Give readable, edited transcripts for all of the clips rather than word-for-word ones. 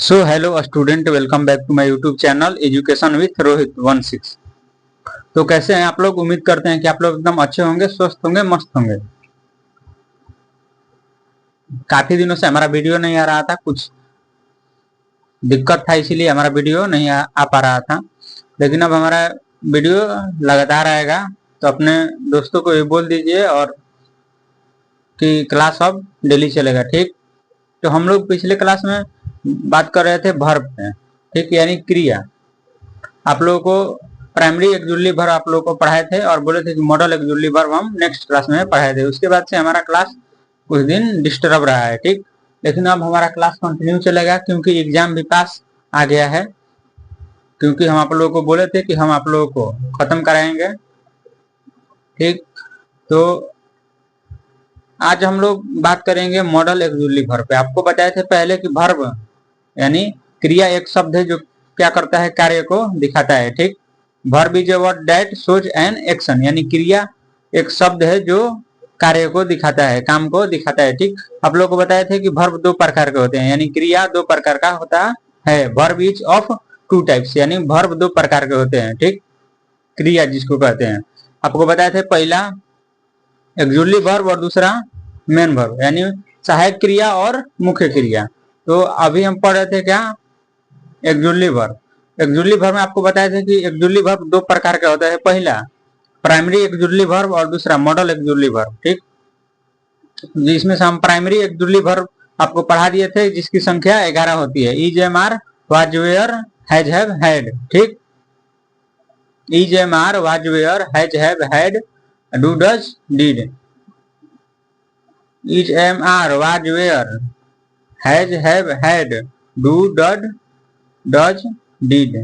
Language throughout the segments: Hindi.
So hello student, welcome back to my YouTube channel education with Rohit 16। तो कैसे हैं आप लोग? उम्मीद करते हैं कि आप लोग एकदम अच्छे होंगे, स्वस्थ होंगे, मस्त होंगे। काफी दिनों से हमारा वीडियो नहीं आ रहा था, कुछ दिक्कत था, इसीलिए हमारा वीडियो नहीं आ पा रहा था। लेकिन अब हमारा वीडियो लगातार आएगा, तो अपने दोस्तों को ये बोल दीजिए और कि क्लास अब डेली चलेगा। ठीक, तो हम लोग पिछले क्लास में बात कर रहे थे वर्ब पे, ठीक, यानी क्रिया। आप लोगों को प्राइमरी एक्जुअली वर्ब आप लोगों को पढ़ाए थे और बोले थे कि मॉडल एक्जुअली वर्ब हम नेक्स्ट क्लास में पढ़ाए थे। उसके बाद से हमारा क्लास कुछ दिन डिस्टर्ब रहा है, ठीक, लेकिन अब हमारा क्लास कंटिन्यू चलेगा क्योंकि एग्जाम भी पास आ गया है। क्योंकि हम आप लोगों को बोले थे कि हम आप लोगों को खत्म कराएंगे, ठीक। तो आज हम लोग बात करेंगे मॉडल एक्जुअली वर्ब पे। आपको बताए थे पहले कि वर्ब यानी क्रिया एक शब्द है जो क्या करता है, कार्य को दिखाता है, ठीक। Verb is a word that shows an action, यानी क्रिया एक शब्द है जो कार्य को दिखाता है, काम को दिखाता है, ठीक। आप लोगों को बताए थे कि वर्ब दो प्रकार के होते हैं, यानी क्रिया दो प्रकार का होता है। Verb is of two types, यानी वर्ब दो प्रकार के होते हैं, ठीक। क्रिया जिसको कहते हैं, आपको बताए थे पहला एक्जुअली वर्ब और दूसरा मेन वर्ब, यानी सहायक क्रिया और मुख्य क्रिया। तो अभी हम पढ़ रहे थे क्या, एक्जुअली वर्ब। एक्जुअली वर्ब में आपको बताया था कि एक्जुअली वर्ब दो प्रकार का होता है, पहला प्राइमरी एक्जुअली वर्ब और दूसरा मॉडल एक्जुअली वर्ब, ठीक। जिसमें से हम प्राइमरी एक्जुअली वर्ब आपको पढ़ा दिए थे जिसकी संख्या 11 होती है। Is am are was were has have had, ठीक। Is am are was were has have had do does did. Is am are was were has have had do does did,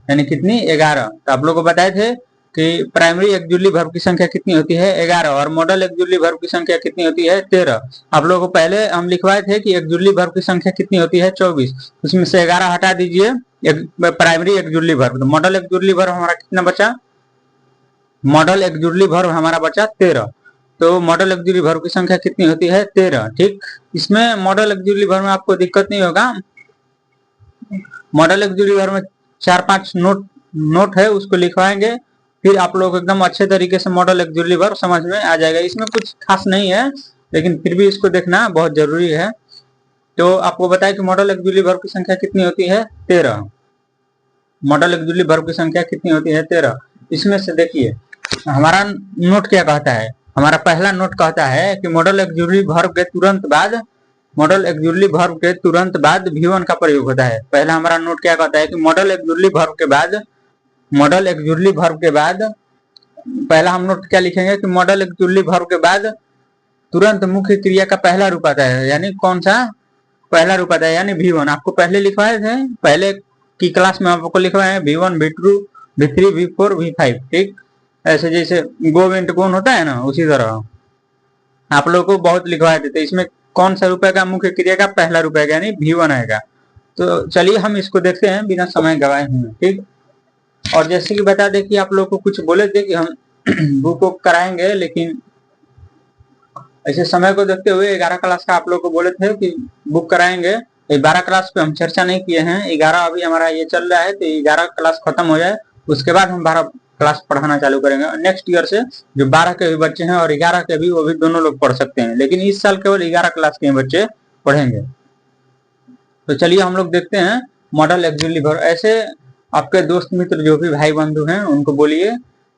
यानी कितनी, 11। तो आप लोगों को बताए थे कि प्राइमरी एक्जुअली वर्ब की संख्या कितनी होती है, 11, और मॉडल एक्जुअली वर्ब की संख्या कितनी होती है, 13। आप लोगों को पहले हम लिखवाए थे कि एक्जुअली वर्ब की संख्या कितनी होती है, 24। उसमें से 11 हटा दीजिए प्राइमरी एक्जुअली वर्ब, तो मॉडल एक्जुअली वर्ब हमारा कितना बचा, मॉडल एक्जुअली वर्ब हमारा बचा 13। तो मॉडल एक्जुअली वर्ब की संख्या कितनी होती है, 13, ठीक। इसमें मॉडल एक्जुअली वर्ब में आपको दिक्कत नहीं होगा। मॉडल एक्जुअली वर्ब में 4-5 नोट है, उसको लिखवाएंगे, फिर आप लोग एकदम अच्छे तरीके से मॉडल एक्जुअली वर्ब समझ में आ जाएगा। इसमें कुछ खास नहीं है, लेकिन फिर भी इसको देखना बहुत जरूरी है। तो आपको बताया कि मॉडल एक्जुअली वर्ब की संख्या कितनी होती है, 13। मॉडल एक्जुअली वर्ब की संख्या कितनी होती है, 13। इसमें से देखिए हमारा नोट क्या कहता है। हमारा पहला नोट कहता है कि मॉडल एक्जुअली वर्ब के तुरंत बाद, मॉडल एक्जुअली वर्ब के तुरंत बाद भी1 का प्रयोग होता है। पहला हमारा नोट क्या कहता है कि मॉडल एक्जुअली वर्ब के बाद, मॉडल एक्जुअली वर्ब के बाद पहला हम नोट क्या लिखेंगे कि मॉडल एक्जुअली वर्ब के बाद तुरंत मुख्य क्रिया का पहला रूप आता है। यानी कौन सा पहला रूप आता है, यानी V1। आपको पहले लिखवाए थे, पहले की क्लास में आपको लिखवाए V1 V2 V3 V4 V5, ठीक। ऐसे जैसे गो वेंट गोन होता है ना, उसी तरह आप लोगों को बहुत लिखवाए थे। तो इसमें कौन सा रूप आएगा, मुख्य क्रिया का पहला रूप आएगा, यानी V1 आएगा। तो चलिए हम इसको देखते हैं बिना समय गवाए हुए, ठीक। और जैसे कि बता दें कि आप लोग को कुछ बोले थे कि हम बुक को कराएंगे, लेकिन ऐसे समय को देखते हुए 11 क्लास का आप लोग को बोले थे कि बुक कराएंगे। 12 क्लास पे हम चर्चा नहीं किए हैं, 11 अभी हमारा ये चल रहा है, तो 11 क्लास खत्म हो जाए उसके बाद हम 12 क्लास पढ़ाना चालू करेंगे। नेक्स्ट ईयर से जो 12 के भी बच्चे हैं और 11 के भी, वो भी दोनों लोग पढ़ सकते हैं, लेकिन इस साल केवल 11 क्लास के बच्चे पढ़ेंगे। तो चलिए हम लोग देखते हैं मॉडल एक्जुअली वर्ब। ऐसे आपके दोस्त मित्र जो भी भाई बंधु हैं उनको बोलिए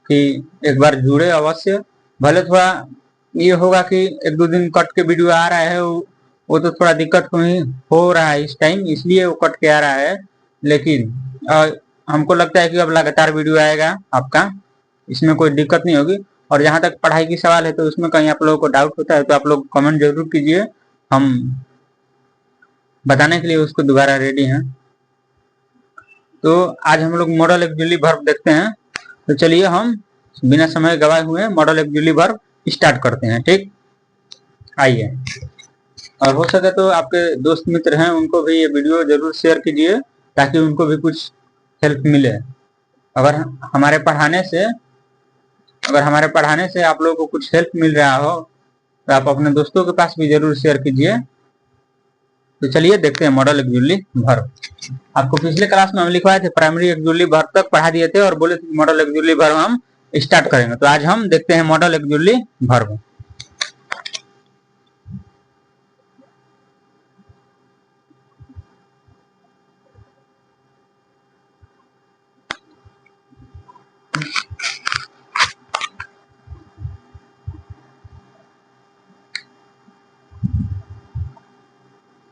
कि एक बार जुड़े अवश्य। भले थोड़ा ये होगा कि 1-2 दिन कट के वीडियो आ रहा है, वो तो थोड़ा दिक्कत हो रहा है इस टाइम, इसलिए वो कट के आ रहा है। लेकिन हमको लगता है कि अब लगातार वीडियो आएगा आपका, इसमें कोई दिक्कत नहीं होगी। और जहां तक पढ़ाई की सवाल है, तो उसमें कहीं आप लोगों को डाउट होता है तो आप लोग कमेंट जरूर कीजिए, हम बताने के लिए उसको दोबारा रेडी हैं। तो आज हम लोग मॉडल एक्जुअली वर्ब देखते हैं। तो चलिए हम बिना समय गवाए हुए मॉडल एक्जुअली वर्ब स्टार्ट करते हैं, ठीक। आइए, और हो सके तो आपके दोस्त मित्र हैं उनको भी ये वीडियो जरूर शेयर कीजिए ताकि उनको भी कुछ हेल्प मिले। अगर हमारे पढ़ाने से आप लोगों को कुछ हेल्प मिल रहा हो तो आप अपने दोस्तों के पास भी जरूर शेयर कीजिए। तो चलिए देखते हैं मॉडल एक्जुअली वर्ब। आपको पिछले क्लास में हम लिखवाए थे प्राइमरी एक्जुअली वर्ब तक पढ़ा दिए थे और बोले थे मॉडल एक्जुअली वर्ब हम स्टार्ट करेंगे। तो आज हम देखते हैं मॉडल एक्जुअली वर्ब।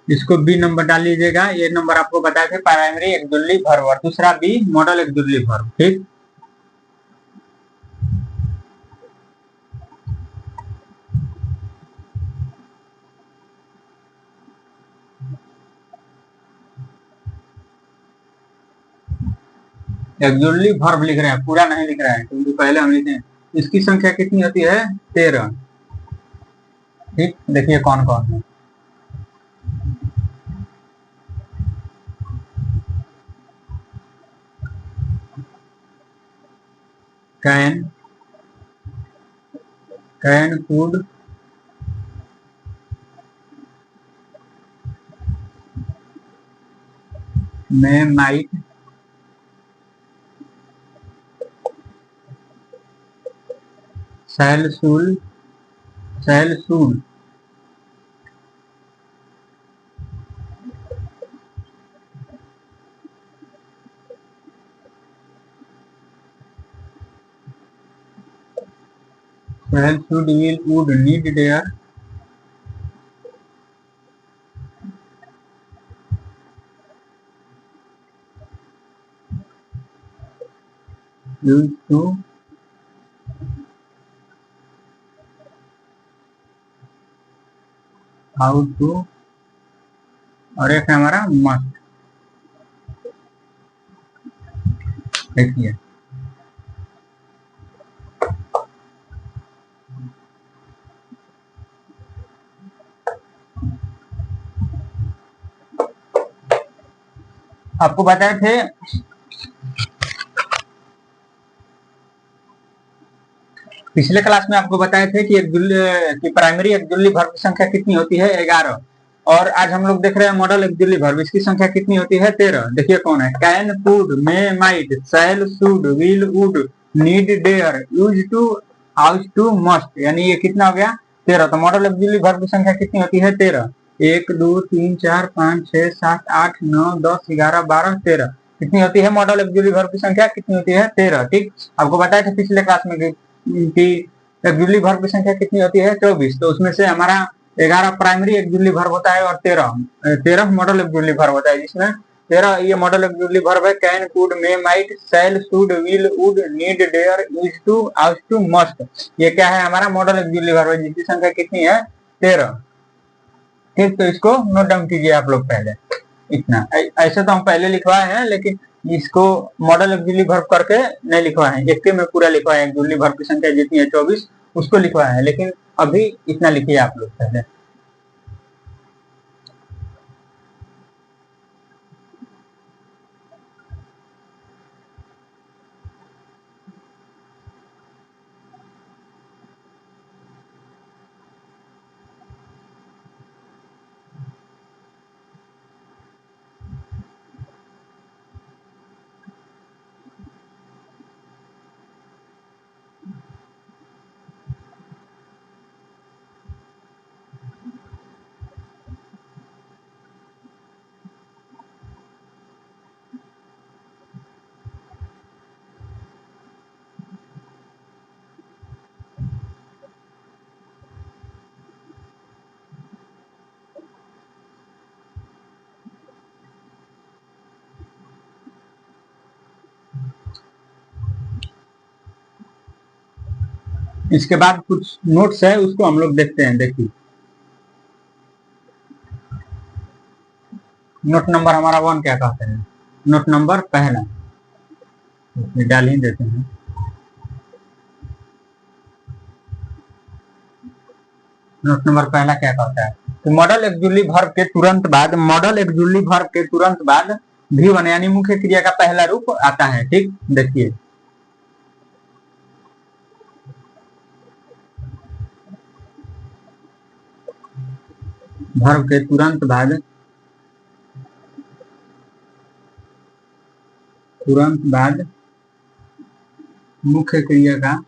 इसको बी नंबर डाल लीजिएगा। ये नंबर आपको बताए थे प्राइमरी एक्जुअली वर्ब और दूसरा बी मॉडल एक्जुअली वर्ब। ठीक, एक्जुअली वर्ब लिख रहे हैं, पूरा नहीं लिख रहे हैं क्योंकि पहले हम लिखे हैं। इसकी संख्या कितनी होती है? 13। ठीक, देखिए कौन कौन है। Can, could, may, might, shall, should, shall, should, will, would, need, dare, used to, how to, और एक है हमारा मस्ट। देखिए आपको बताए थे पिछले क्लास में, आपको बताए थे कि प्राइमरी एक्जुअली वर्ब की संख्या कितनी होती है? 11। और आज हम लोग देख रहे हैं मॉडल एक्जुअली वर्ब, इसकी संख्या कितनी होती है? 13। देखिए कौन है। Can, could, may, might, shall, should, will, would, need, dare, use to, ought to, must, यानी ये कितना हो गया? 13। तो मॉडल एक्जुअली वर्ब की संख्या कितनी होती है? 13। 1 2 3 4 5 6 7 8 9 10 11 12 13। कितनी होती है मॉडल एक्जुअली वर्ब की संख्या? कितनी होती है? 13। ठीक, आपको बताया था पिछले क्लास में कि एक्जुअली वर्ब की संख्या कितनी होती है? 24। तो उसमें से हमारा 11 प्राइमरी एक्जुअली वर्ब होता है और 13 मॉडल एक्जुअली वर्ब होता है, जिसमें 13 ये मॉडल एक्जुअली वर्ब है। Can, could, may, might, shall, should, will, would, need, dare, use to, ought to, must, ये क्या है? हमारा मॉडल एक्जुअली वर्ब है, जिसकी संख्या कितनी है? 13। ठीक, तो इसको नोट डाउन कीजिए आप लोग पहले। इतना ऐसे तो हम पहले लिखवाए हैं, लेकिन इसको मॉडल एक्जुअली वर्ब करके नहीं लिखवाए हैं, एक में पूरा लिखवाए हैं। एक्जुअली वर्ब की संख्या जितनी है 24 उसको लिखवाए हैं, लेकिन अभी इतना लिखिए आप लोग पहले। इसके बाद कुछ नोट्स है, उसको हम लोग देखते हैं। देखिए नोट नंबर हमारा 1 क्या कहते हैं? नोट नंबर पहला डाल ही देते हैं। नोट नंबर पहला क्या कहता है? तो मॉडल एक्जुअली वर्ब के तुरंत बाद, भी वन यानी मुख्य क्रिया का पहला रूप आता है। ठीक, देखिए वर्ब के तुरंत बाद तुरंत बाद मुख्य क्रिया का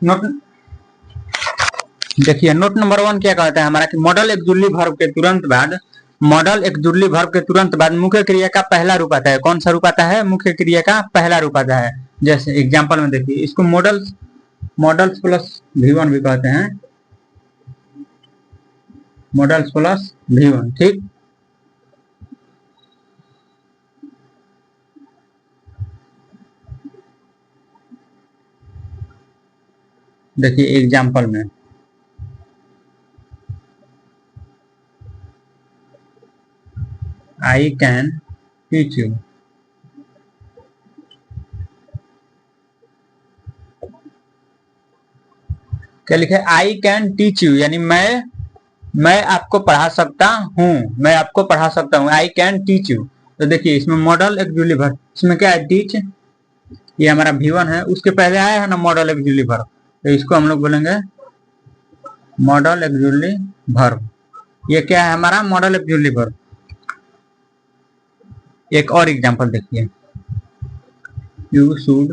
नोट देखिए, नोट नंबर 1 क्या कहता है हमारा कि मॉडल एक्जुअली वर्ब के तुरंत बाद, मॉडल एक्जुअली वर्ब के तुरंत बाद मुख्य क्रिया का पहला रूप आता है। कौन सा रूप आता है? मुख्य क्रिया का पहला रूप आता है। जैसे एग्जांपल में देखिए, इसको मॉडल्स मॉडल्स प्लस V1 भी कहते हैं, मॉडल्स प्लस V1, ठीक। देखिए एग्जांपल में, आई कैन टीच यू, क्या लिखे? आई कैन टीच यू, यानी मैं आपको पढ़ा सकता हूँ, मैं आपको पढ़ा सकता हूँ, आई कैन टीच यू। तो देखिए इसमें मॉडल एक्जुअली वर्ब, इसमें क्या है? टीच, ये हमारा V1 है, उसके पहले आया है ना मॉडल एक्जुअली वर्ब, तो इसको हम लोग बोलेंगे मॉडल एक्जुअली वर्ब। ये क्या है? हमारा मॉडल एक्जुअली वर्ब। एक और एग्जांपल देखिए, you should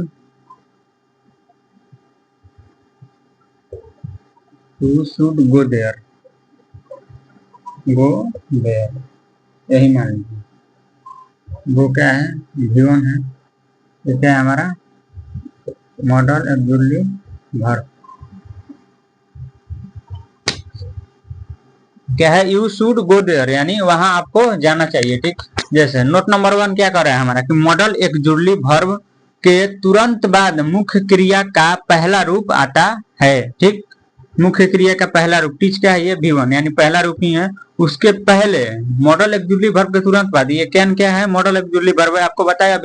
go there, go there, यही मान लीजिए। वो क्या है? V1 है, ये क्या है? हमारा मॉडल एक्जुअली वर्ब। क्या है? यू शुड गो देयर, यानी वहां आपको जाना चाहिए, ठीक। जैसे नोट नंबर 1 क्या कर रहा है हमारा कि मॉडल एक्जुअली वर्ब के तुरंत बाद मुख्य क्रिया का पहला रूप आता है, ठीक। मुख्य क्रिया का पहला रूप टीच क्या है? ये V1, यानी पहला रूप ही है। उसके पहले मॉडल एक्जुअली वर्ब के तुरंत बाद ये कैन क्या है? मॉडल एक्जुअली वर्ब है। आपको बताया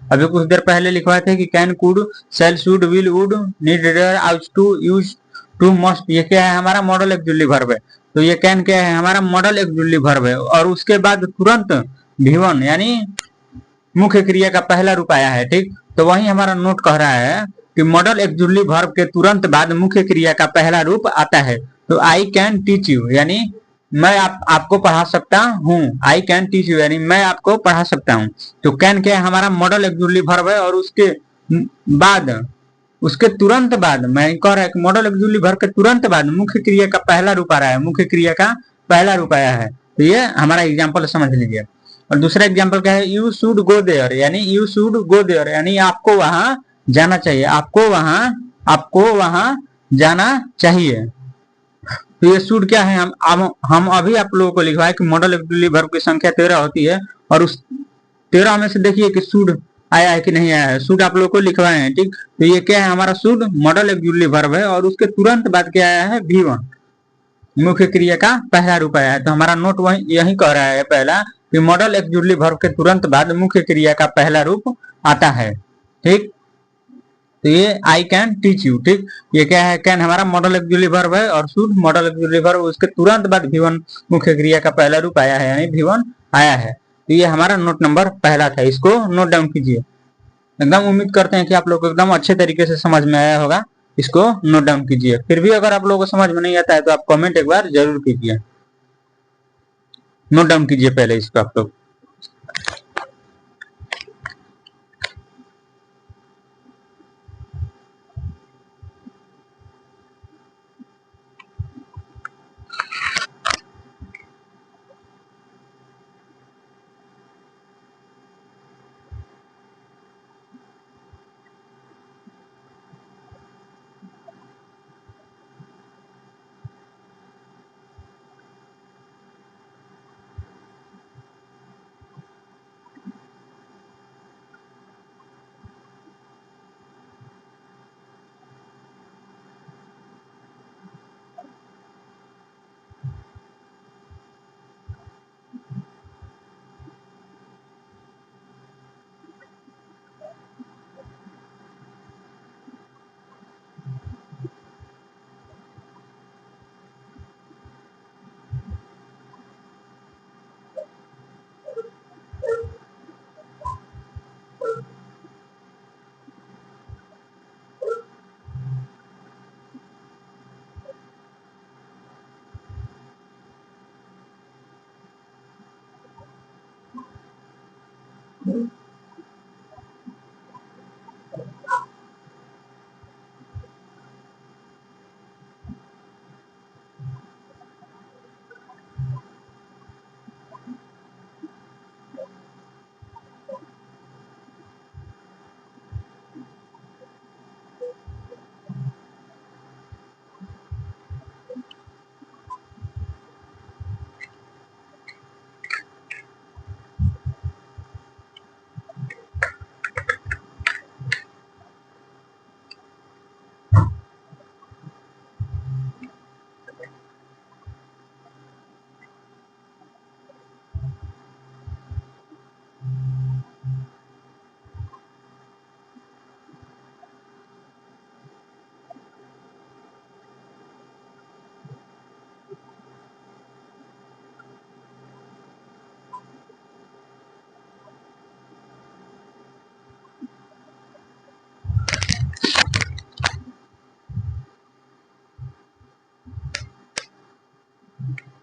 अभी कुछ देर पहले लिखवाए थे कि can, could, shall, should, will, would, need, dare, ought to, use to, must, ये क्या है? हमारा मॉडल एक्जुअली वर्ब है। तो ये कैन क्या है? हमारा मॉडल एक्जुअली वर्ब है। और उसके बाद तुरंत V1 यानी मुख्य क्रिया का पहला रूप आया है, ठीक। तो वही हमारा नोट कह रहा है कि मॉडल एक्जुअली वर्ब के तुरंत बाद मुख्य क्रिया का पहला रूप आता है। तो आई कैन टीच यू, यानी मैं आपको पढ़ा सकता हूँ, आई कैन टीच यू, यानी मैं आपको पढ़ा सकता हूँ। तो कैन क्या है? हमारा मॉडल एक्जुअली वर्ब है। और उसके बाद, उसके तुरंत बाद मैं कह रहा है कि मॉडल एक्जुअली वर्ब के तुरंत बाद मुख्य क्रिया का पहला रूप आ रहा है, मुख्य क्रिया का पहला रूप आया है। तो ये हमारा एग्जाम्पल समझ लीजिए। और दूसरा एग्जाम्पल क्या है? यू शुड गो देयर, यानी यू शुड गो देयर, यानी आपको वहां जाना चाहिए, आपको वहां जाना चाहिए। तो ये शुड क्या है? हम अभी आप लोगों को लिखवाए कि मॉडल एक्जुअली वर्ब की संख्या 13 होती है। और उस 13 में से देखिए कि शुड आया है कि नहीं आया है। शुड आप लोगों को लिखवाए हैं, ठीक। तो ये क्या है? हमारा शुड मॉडल एक्जुअली वर्ब है। और उसके तुरंत बाद क्या आया है? V1, मुख्य क्रिया का पहला रूप आया है। तो हमारा नोट वही यही कह रहा है पहला कि मॉडल एक्जुअली वर्ब के तुरंत बाद मुख्य क्रिया का पहला रूप आता है, ठीक। तो ये आई कैन टीच यू, ठीक। ये क्या है? कैन हमारा मॉडल एक्जुअली वर्ब है और शुड मॉडल एक्जुअली वर्ब, उसके तुरंत बाद V1 मुख्य क्रिया का पहला रूप आया है, यानी V1 आया है। तो ये हमारा नोट नंबर पहला था, इसको नोट डाउन कीजिए। एकदम उम्मीद करते हैं कि आप लोग को एकदम अच्छे तरीके से समझ में आया होगा। इसको नोट डाउन कीजिए। फिर भी अगर आप लोगों को समझ में नहीं आता है तो आप कमेंट एक बार जरूर कीजिए। नोट डाउन कीजिए पहले इसको आप लोग।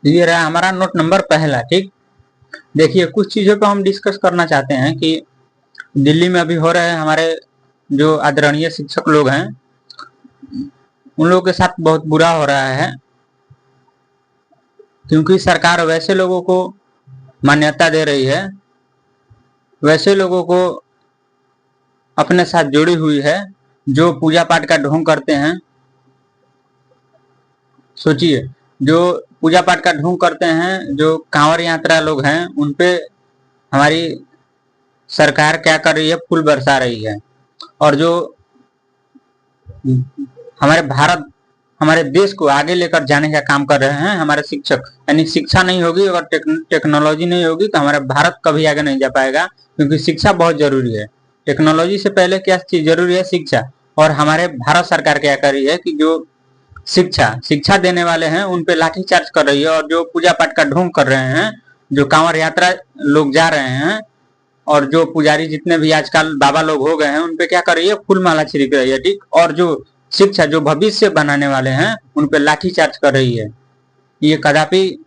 ये रहा हमारा नोट नंबर पहला। ठीक, देखिए कुछ चीजों को हम डिस्कस करना चाहते हैं कि दिल्ली में अभी हो रहे हैं हमारे जो आदरणीय शिक्षक लोग हैं, उन लोगों के साथ बहुत बुरा हो रहा है, क्योंकि सरकार वैसे लोगों को मान्यता दे रही है, वैसे लोगों को अपने साथ जुड़ी हुई है जो पूजा पाठ का ढोंग करते हैं। सोचिए, जो पूजा पाठ का ढोंग करते हैं, जो कांवड़ यात्रा लोग हैं, उनपे हमारी सरकार क्या कर रही है, फूल बरसा रही है। और जो हमारे भारत, हमारे देश को आगे लेकर जाने का काम कर रहे हैं हमारे शिक्षक, यानी शिक्षा नहीं होगी और टेक्नोलॉजी नहीं होगी तो हमारा भारत कभी आगे नहीं जा पाएगा, क्योंकि शिक्षा बहुत जरूरी है। टेक्नोलॉजी से पहले क्या चीज जरूरी है, शिक्षा। और हमारे भारत सरकार क्या कर रही है कि जो शिक्षा देने वाले हैं उन पे लाठीचार्ज कर रही है, और जो पूजा पाठ का ढोंग कर रहे हैं, जो कांवड़ यात्रा लोग जा रहे हैं, और जो पुजारी जितने भी आजकल बाबा लोग हो गए हैं, उनपे क्या कर रही है, फूल माला छिड़क रही है। ठीक, और जो शिक्षा, जो भविष्य बनाने वाले हैं, उन पे लाठीचार्ज कर रही है। ये कदापि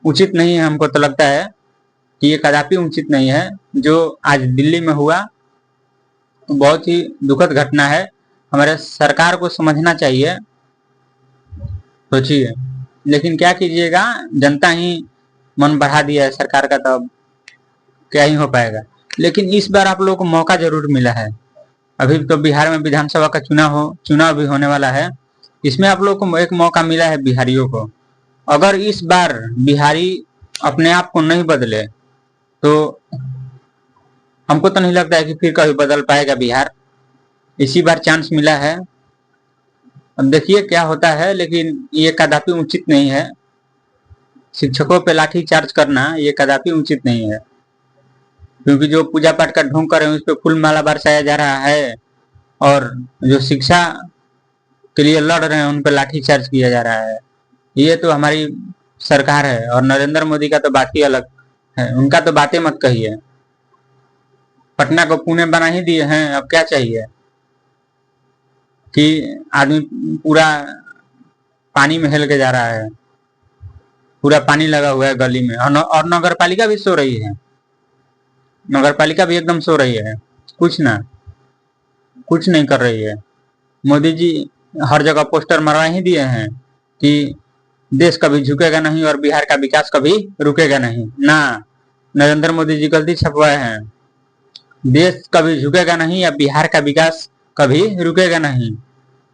उचित नहीं है। हमको तो लगता है कि ये कदापि उचित नहीं है। जो आज दिल्ली में हुआ बहुत ही दुखद घटना है, हमारे सरकार को समझना चाहिए। सोचिए, लेकिन क्या कीजिएगा, जनता ही मन बढ़ा दिया है सरकार का, तब क्या ही हो पाएगा। लेकिन इस बार आप लोगों को मौका जरूर मिला है। अभी तो बिहार में विधानसभा का चुनाव भी होने वाला है। इसमें आप लोगों को एक मौका मिला है बिहारियों को। अगर इस बार बिहारी अपने आप को नहीं बदले तो हमको तो नहीं लगता है कि फिर कभी बदल पाएगा बिहार। इसी बार चांस मिला है, अब देखिए क्या होता है। लेकिन ये कदापि उचित नहीं है, शिक्षकों पे लाठी चार्ज करना ये कदापि उचित नहीं है, क्योंकि जो पूजा पाठ का ढोंग कर रहे हैं उस पर फूल माला बरसाया जा रहा है, और जो शिक्षा के लिए लड़ रहे हैं उन पर लाठी चार्ज किया जा रहा है। ये तो हमारी सरकार है, और नरेंद्र मोदी का तो बात ही अलग है। उनका तो बातें मत कहिए, पटना को पुणे बना ही दिए हैं, अब क्या चाहिए कि आदमी पूरा पानी में हिल के जा रहा है, पूरा पानी लगा हुआ है गली में। और नगर पालिका भी सो रही है, नगर पालिका भी एकदम सो रही है, कुछ नहीं कर रही है। मोदी जी हर जगह पोस्टर मरवा ही दिए हैं कि देश कभी झुकेगा नहीं और बिहार का विकास कभी रुकेगा नहीं ना। नरेंद्र मोदी जी गलती छपवाए हैं, देश कभी झुकेगा नहीं या बिहार का विकास कभी रुकेगा नहीं,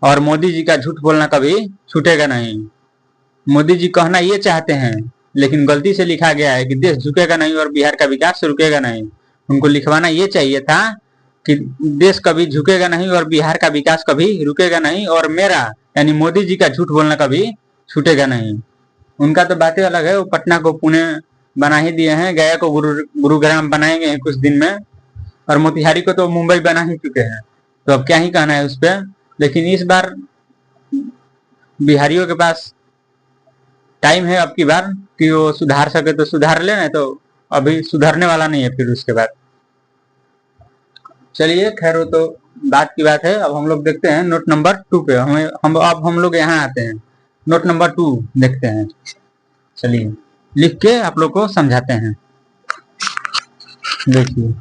और मोदी जी का झूठ बोलना कभी छूटेगा नहीं। मोदी जी कहना ये चाहते हैं, लेकिन गलती से लिखा गया है कि देश झुकेगा नहीं और बिहार का विकास रुकेगा नहीं। उनको लिखवाना ये चाहिए था कि देश कभी झुकेगा नहीं और बिहार का विकास कभी रुकेगा नहीं, और मेरा यानी मोदी जी का झूठ बोलना कभी छूटेगा नहीं। उनका तो बातें अलग है, वो पटना को पुणे बना ही दिए हैं, गया को गुरुग्राम बनाएंगे कुछ दिन में, और मोतिहारी को तो मुंबई बना ही चुके हैं। तो अब क्या ही कहना है उस पर। लेकिन इस बार बिहारियों के पास टाइम है अब की बार कि वो सुधार सके तो सुधार ले, नहीं तो अभी सुधरने वाला नहीं है फिर उसके बाद। चलिए खैर, वो तो बात की बात है। अब हम लोग देखते हैं नोट नंबर 2 पे। अब हम लोग यहाँ आते हैं, नोट नंबर 2 देखते हैं। चलिए लिख के आप लोग को समझाते हैं। देखिए,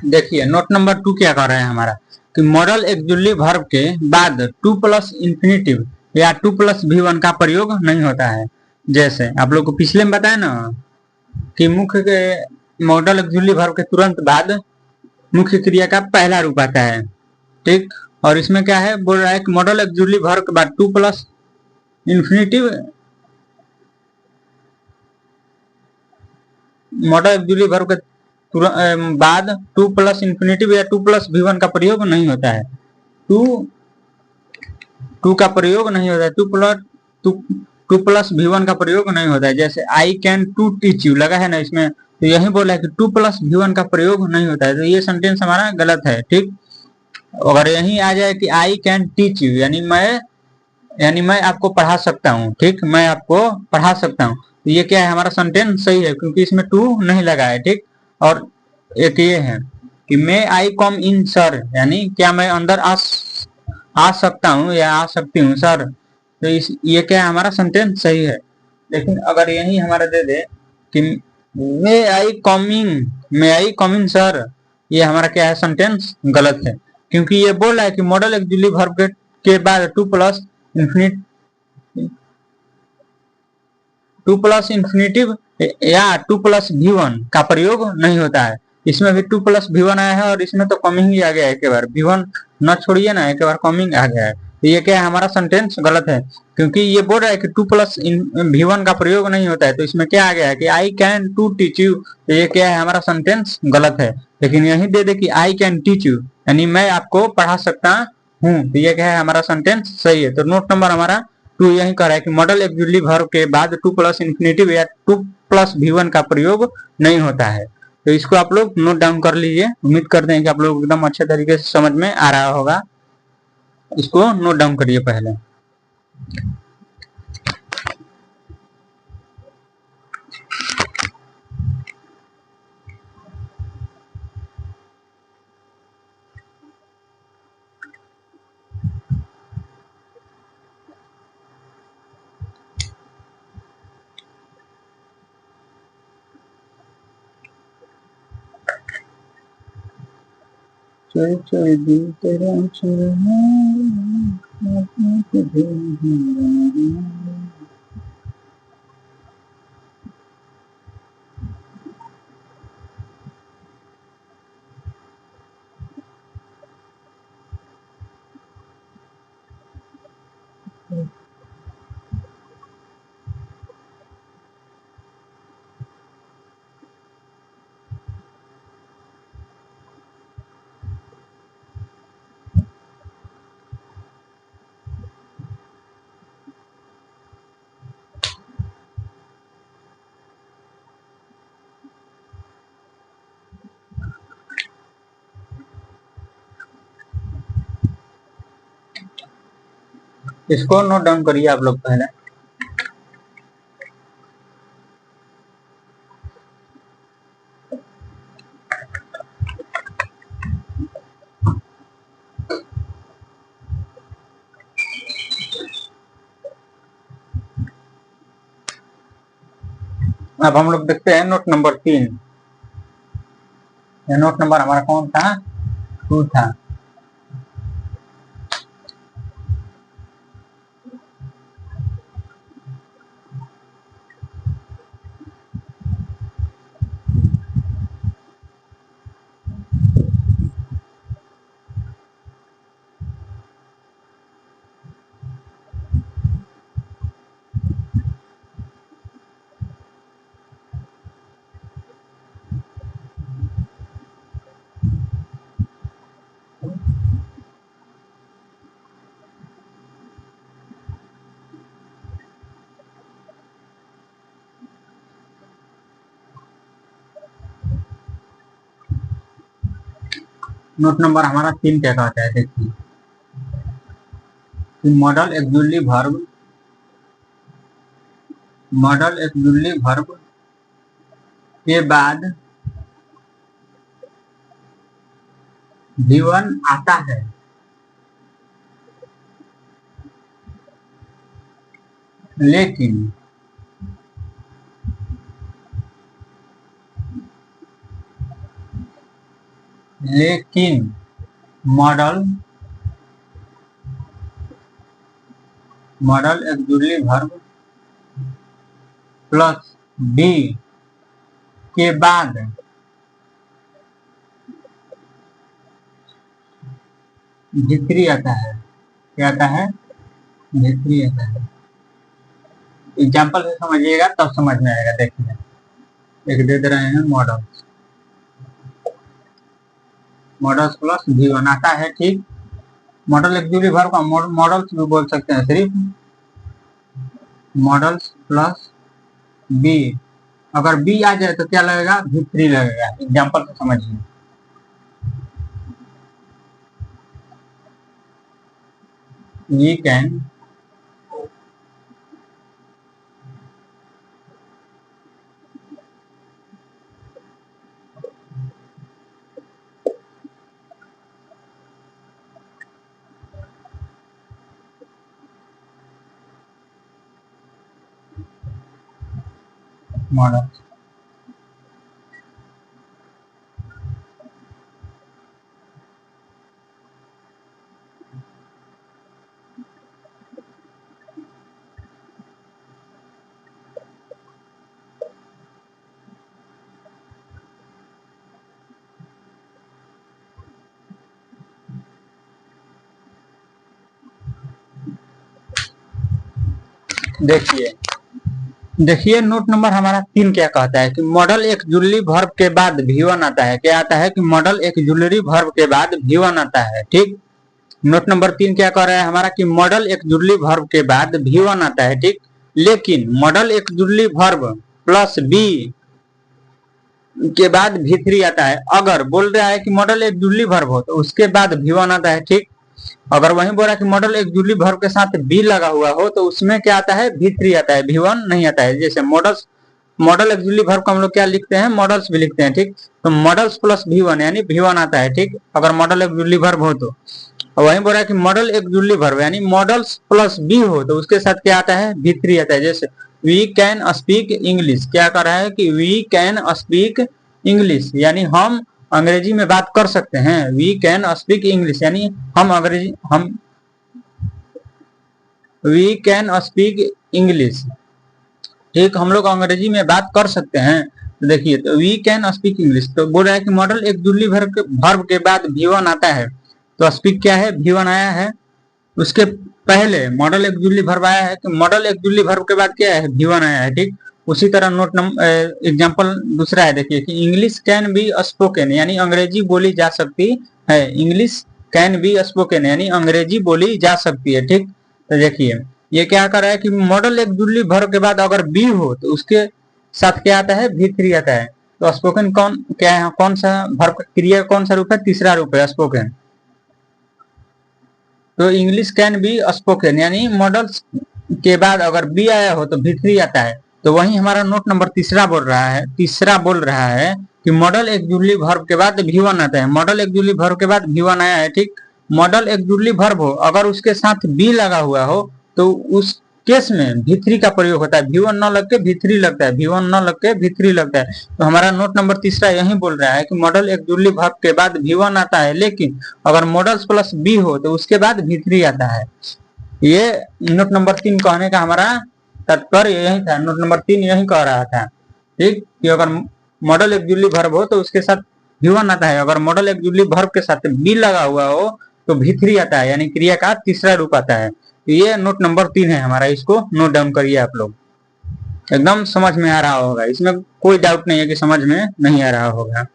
देखिए नोट नंबर 2 क्या कर रहे हैं हमारा कि मॉडल एक्जुअली वर्ब के बाद टू प्लस इंफिनिटिव या टू प्लस भी वन का प्रयोग नहीं होता है। जैसे आप लोग को पिछले में बताया ना कि मुख्य के मॉडल एक्जुअली वर्ब के तुरंत बाद मुख्य क्रिया का पहला रूप आता है, ठीक। और इसमें क्या है, बोल रहा है कि मॉडल एक्जुअली वर्ब के बाद to plus infinitive modal actually verb के बाद टू प्लस इंफिनिटिव या टू प्लस भी वन का प्रयोग नहीं होता है। टू का प्रयोग नहीं होता है, टू प्लस भी वन का प्रयोग नहीं होता है। जैसे I can to teach you लगा है ना इसमें, तो यही बोला है कि टू प्लस भी वन का प्रयोग नहीं होता है, तो ये सेंटेंस हमारा गलत है, ठीक। अगर यही आ जाए कि आई कैन टीच यू यानी मैं आपको पढ़ा सकता हूँ, ठीक, मैं आपको पढ़ा सकता हूँ, तो ये क्या है, हमारा सेंटेंस सही है क्योंकि इसमें टू नहीं लगा है, ठीक। और एक ये है कि मे आई कम इन सर, यानी क्या मैं अंदर आ सकता हूँ या आ सकती हूँ सर, तो ये क्या है, हमारा सेंटेंस सही है। लेकिन अगर यही हमारा दे दे कि मे आई कमिंग सर, ये हमारा क्या है, सेंटेंस गलत है क्योंकि ये बोल रहा है कि मॉडल एक्जुअली वर्ब के बाद टू प्लस इंफिनिटिव या टू प्लस भी वन का प्रयोग नहीं होता है। इसमें भी टू प्लस भी वन आया है और इसमें तो कमिंग ही आ गया है, एक बार भी वन न छोड़िए ना, एक बार कमिंग आ गया है, तो ये क्या है, हमारा सेंटेंस गलत है क्योंकि ये बोल रहा है कि टू प्लस भी वन का प्रयोग नहीं होता है, तो इसमें क्या आ गया है कि I can to teach you, तो ये क्या है, हमारा सेंटेंस गलत है। लेकिन यही दे दे कि आई कैन टीच यू यानी मैं आपको पढ़ा सकता हूँ, तो ये क्या है, हमारा सेंटेंस सही है। तो नोट नंबर हमारा टू यही कह रहा है कि मॉडल एक्जुअली वर्ब के बाद टू प्लस इंफिनिटिव या टू प्लस भी वन का प्रयोग नहीं होता है। तो इसको आप लोग नोट डाउन कर लीजिए, उम्मीद करते हैं कि आप लोग एकदम अच्छे तरीके से समझ में आ रहा होगा। इसको नोट डाउन करिए पहले। इसको नोट डाउन करिए आप लोग पहले। अब हम लोग देखते हैं नोट नंबर 3। नोट नंबर हमारा कौन था, 2 था। नोट नंबर हमारा 3 क्या कहता है, देखिए मॉडल एक्जुअली वर्ब के बाद भी वन आता है, लेकिन लेकिन modal exclusive verb plus be के बाद भित्री आता है। क्या आता है? भित्री आता है। एग्जाम्पल से समझिएगा तब समझ में आएगा। देखिए, एक दे दे रहे हैं मॉडल्स प्लस V1 आता है, ठीक। मॉडल एक्सक्लूसिव वर्ब का मॉडल्स भी बोल सकते हैं, सिर्फ मॉडल्स प्लस बी। अगर बी आ जाए तो क्या लगेगा? V3 लगेगा। एग्जाम्पल से समझिए। We can model. देखिए नोट नंबर हमारा 3 क्या कहता है कि मॉडल एक्सक्लूसिव वर्ब के बाद V1 आता है। क्या आता है? कि मॉडल एक्सक्लूसिव वर्ब के बाद V1 आता है, ठीक। नोट नंबर 3 क्या कह रहा है हमारा कि मॉडल एक्सक्लूसिव वर्ब के बाद V1 आता है, ठीक। लेकिन modal exclusive verb plus be के बाद V3 आता है। अगर बोल रहा है कि मॉडल एक्सक्लूसिव वर्ब हो तो उसके बाद V1 आता है, ठीक। अगर वही बोल रहा है कि मॉडल एक्सक्लूसिव वर्ब के साथ बी लगा हुआ हो तो उसमें क्या आता है? V3 आता है, V1 नहीं आता है। जैसे मॉडल एक्सक्लूसिव वर्ब को हम लोग क्या लिखते हैं? मॉडल्स भी लिखते हैं, ठीक। तो मॉडल्स प्लस V1 यानी V1 आता है, ठीक। अगर मॉडल एक्सक्लूसिव वर्ब हो तो वही बोल रहा है कि मॉडल एक्सक्लूसिव वर्ब यानी मॉडल्स प्लस बी हो तो उसके साथ क्या आता है? V3 आता है। जैसे वी कैन स्पीक इंग्लिश, क्या कर रहा है कि वी कैन स्पीक इंग्लिश यानी हम अंग्रेजी में बात कर सकते हैं। वी कैन स्पीक इंग्लिश यानी हम वी कैन स्पीक इंग्लिश, ठीक। हम लोग अंग्रेजी में बात कर सकते हैं। तो देखिए, तो वी कैन स्पीक इंग्लिश तो बोल रहा है कि मॉडल एक्सक्लूसिव वर्ब के बाद V1 आता है। तो स्पीक क्या है? V1 आया है। उसके पहले मॉडल एक्सक्लूसिव वर्ब आया है कि मॉडल एक्सक्लूसिव वर्ब के बाद क्या है? V1 आया है, ठीक। उसी तरह नोट नंबर एग्जांपल दूसरा है। देखिए कि इंग्लिश कैन बी स्पोकन यानी अंग्रेजी बोली जा सकती है। इंग्लिश कैन बी स्पोकन यानी अंग्रेजी बोली जा सकती है, ठीक। तो देखिए ये क्या कर रहा है कि मॉडल एक्सक्लूसिव वर्ब के बाद अगर बी हो तो उसके साथ क्या आता है? V3 आता है। तो स्पोकन कौन क्या है? कौन सा वर्ब का क्रिया कौन सा रूप है? तीसरा रूप है, स्पोकन। तो इंग्लिश कैन बी स्पोकन यानी मॉडल्स के बाद अगर बी आया हो तो V3 आता है। तो वही हमारा नोट नंबर तीसरा बोल रहा है कि मॉडल एक्सक्लूसिव वर्ब के बाद V1 आता है। मॉडल एक्सक्लूसिव वर्ब के बाद V1 आया है, ठीक। मॉडल एक्सक्लूसिव वर्ब हो अगर उसके साथ बी लगा हुआ हो तो उस केस में V3 का प्रयोग होता है। V1 न लग के V3 लगता है, V1 न लग के V3 लगता है। तो हमारा नोट नंबर तीसरा यही बोल रहा है कि मॉडल एक्सक्लूसिव वर्ब के बाद V1 आता है, लेकिन अगर मॉडल्स प्लस बी हो तो उसके बाद V3 आता है। ये नोट नंबर 3 कहने का हमारा तात्पर्य यही था। नोट नंबर 3 यही कह रहा था, ठीक, कि अगर मॉडल एक्सक्लूसिव वर्ब हो तो उसके साथ V1 आता है। अगर मॉडल एक्सक्लूसिव वर्ब के साथ बी लगा हुआ हो तो V3 आता है यानी क्रिया का तीसरा रूप आता है। ये नोट नंबर 3 है हमारा, इसको नोट डाउन करिए आप लोग। एकदम समझ में आ रहा होगा, इसमें कोई डाउट नहीं है कि समझ में नहीं आ रहा होगा।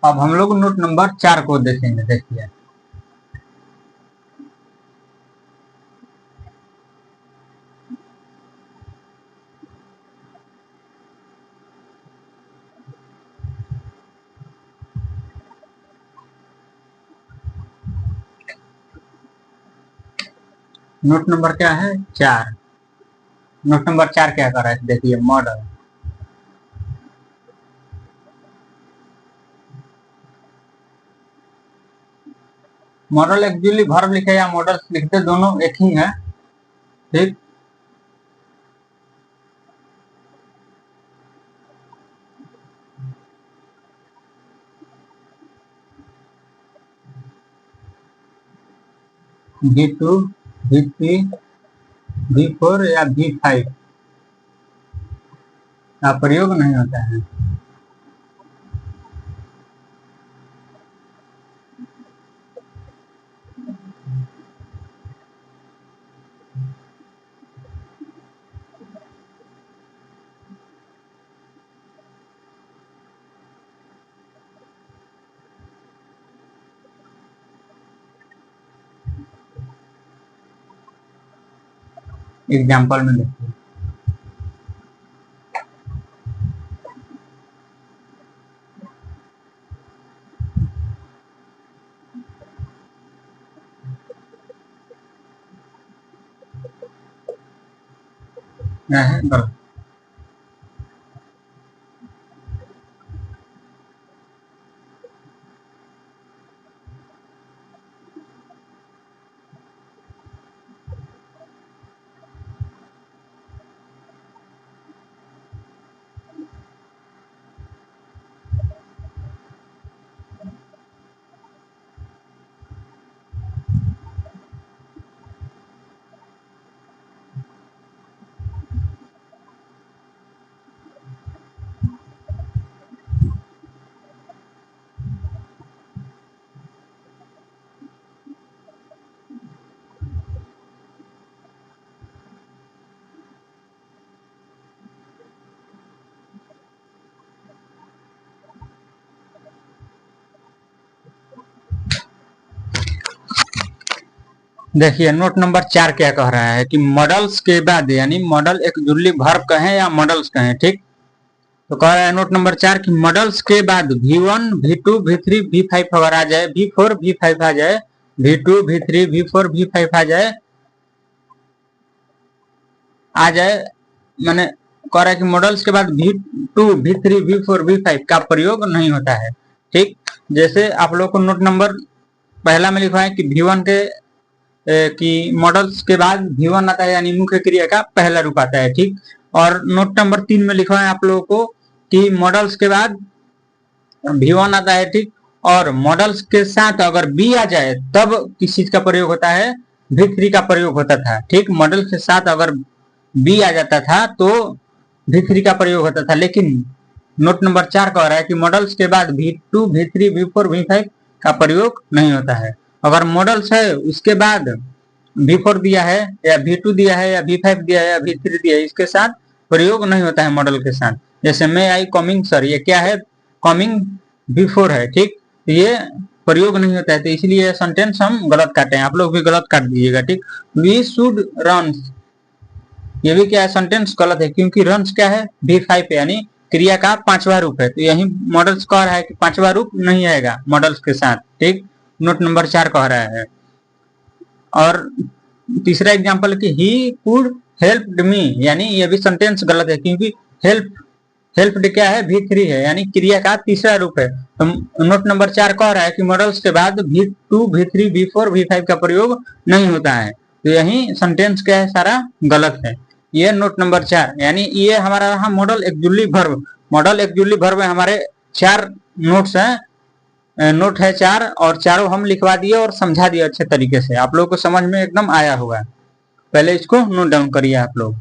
अब हम लोग नोट नंबर 4 को देखेंगे। देखिए नोट नंबर क्या है? 4। नोट नंबर 4 क्या कर रहा है? देखिए मॉडल। मॉडल एक्चुअली वर्ब लिखे या मॉडल्स लिखते दोनों एक ही है। ठीक, V2, V3, V4 या V5 का प्रयोग नहीं होता है। एग्जाम्पल में देखिए, क्या है? गलत। देखिए नोट नंबर 4 क्या कह रहा है कि मॉडल्स के बाद, यानी मॉडल एक जुड़ली वर्ब कहें या मॉडल्स कहें, ठीक, तो कह रहा है नोट नंबर 4 की मॉडल्स के बाद V1, V2, V3, V5 अगर आ जाए, V4, V5 आ जाए, V2, V3, V4, V5 आ जाए, मैंने कह रहा है कि मॉडल्स के बाद V2, V3, V4, V5 का प्रयोग नहीं होता है। ठीक, जैसे आप लोग को नोट नंबर पहला में लिखा है कि V1 की मॉडल्स के बाद V1 आता है, यानी मुख्य क्रिया का पहला रूप आता है। ठीक, और नोट नंबर 3 में लिखा है आप लोगों को कि मॉडल्स के बाद V1 आता है। ठीक, और मॉडल्स के साथ अगर B आ जाए तब किस चीज का प्रयोग होता है? V3 का प्रयोग होता था। ठीक, मॉडल के साथ अगर B आ जाता था तो V3 का प्रयोग होता था, लेकिन नोट नंबर 4 कह रहा है कि मॉडल्स के बाद V2, V3, V4, V5 का प्रयोग नहीं होता है। अगर मॉडल्स है उसके बाद V4 दिया है या V2 दिया है या V5 दिया है या V3 दिया है, इसके साथ प्रयोग नहीं होता है मॉडल के साथ। जैसे मैं आई कमिंग सर, ये क्या है? कमिंग V4 है। ठीक, तो ये प्रयोग नहीं होता है, तो इसलिए सेंटेंस हम गलत काटे हैं। आप लोग भी गलत काट दीजिएगा। ठीक, वी शुड रन, ये भी क्या है? सेंटेंस गलत है, क्योंकि रन्स क्या है? V5 यानी क्रिया का पांचवा रूप है, तो यही मॉडल्स कह रहा है कि पांचवा रूप नहीं आएगा मॉडल्स के साथ। ठीक, नोट नंबर 4 कह रहा है। और तीसरा एग्जांपल कि ही कुड हेल्प मी, यानी ये भी सेंटेंस गलत है, क्योंकि हेल्प, हेल्प्ड क्या है? V3 है, यानी क्रिया का तीसरा रूप है। तो नोट नंबर 4 कह रहा है कि मॉडल्स के बाद V2, V3, V4, V5 का प्रयोग नहीं होता है, तो यही सेंटेंस क्या है? सारा गलत है। ये नोट नंबर 4, यानी ये हमारा रहा model actually verb. Model actually verb में हमारे 4 नोट्स हैं, नोट है 4, और चारों हम लिखवा दिए और समझा दिए अच्छे तरीके से। आप लोगों को समझ में एकदम आया होगा। पहले इसको नोट डाउन करिए आप लोग।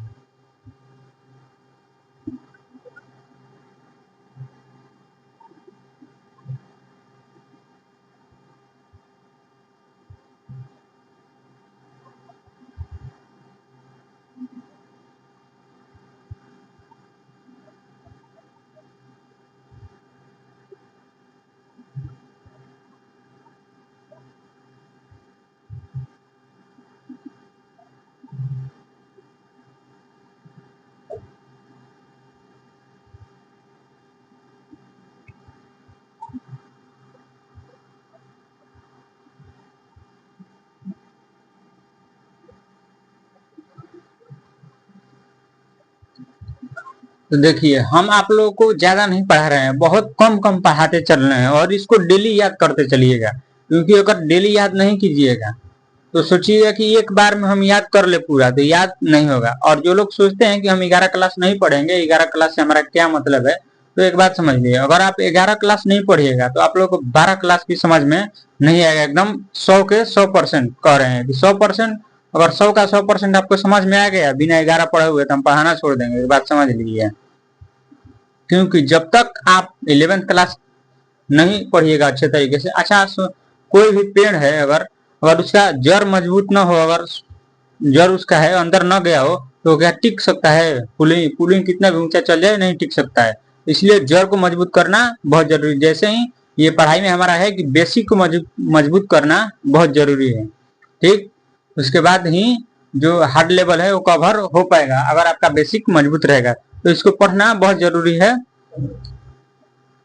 तो देखिए हम आप लोगों को ज्यादा नहीं पढ़ा रहे हैं, बहुत कम कम पढ़ाते चल रहे हैं और इसको डेली याद करते चलिएगा, क्योंकि अगर डेली याद नहीं कीजिएगा तो सोचिएगा कि एक बार में हम याद कर ले पूरा, तो याद नहीं होगा। और जो लोग सोचते हैं कि हम 11 क्लास नहीं पढ़ेंगे, 11 क्लास से हमारा क्या मतलब है, तो एक बात समझ लीजिए, अगर आप 11 क्लास नहीं पढ़िएगा तो आप लोग को 12 क्लास भी समझ में नहीं आएगा। एकदम 100 के 100% कह रहे हैं कि 100%, अगर 100 का 100% आपको समझ में आ गया बिना 11 पढ़े हुए तो हम पढ़ाना छोड़ देंगे, बात समझ लीजिए। क्योंकि जब तक आप 11th क्लास नहीं पढ़िएगा अच्छे तरीके से, अच्छा कोई भी पेड़ है अगर अगर उसका जड़ मजबूत ना हो, अगर जड़ उसका है अंदर न गया हो तो क्या टिक सकता है? पुलिंग पुलिंग कितना भी ऊंचा चल जाए नहीं टिक सकता है। इसलिए जड़ को मजबूत करना बहुत जरूरी, जैसे ही ये पढ़ाई में हमारा है कि बेसिक को मजबूत करना बहुत जरूरी है, ठीक। उसके बाद ही जो हार्ड लेवल है वो कवर हो पाएगा, अगर आपका बेसिक मजबूत रहेगा। तो इसको पढ़ना बहुत जरूरी है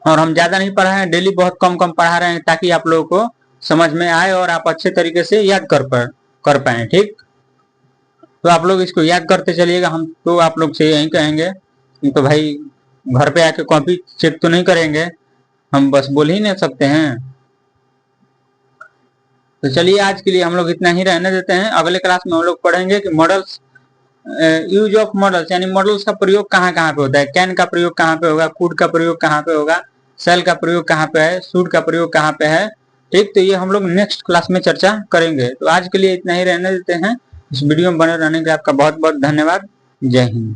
और हम ज्यादा नहीं पढ़ा हैं, डेली बहुत कम कम पढ़ा रहे हैं ताकि आप लोगों को समझ में आए और आप अच्छे तरीके से याद कर पाए, ठीक। तो आप लोग इसको याद करते चलिएगा। हम तो आप लोग से यही कहेंगे, तो भाई घर पे आके कॉपी चेक तो नहीं करेंगे, हम बस बोल ही नहीं सकते हैं। तो चलिए आज के लिए हम लोग इतना ही रहने देते हैं। अगले क्लास में हम लोग पढ़ेंगे कि मॉडल्स, यूज ऑफ मॉडल्स, यानी मॉडल्स का प्रयोग कहाँ कहाँ पे होता है, कैन का प्रयोग कहाँ पे होगा, कूड का प्रयोग कहाँ पे होगा, सेल का प्रयोग कहाँ पे है, सूट का प्रयोग कहाँ पे है, ठीक। तो ये हम लोग नेक्स्ट क्लास में चर्चा करेंगे। तो आज के लिए इतना ही रहने देते हैं। इस वीडियो में बने रहने के लिए आपका बहुत बहुत धन्यवाद। जय हिंद।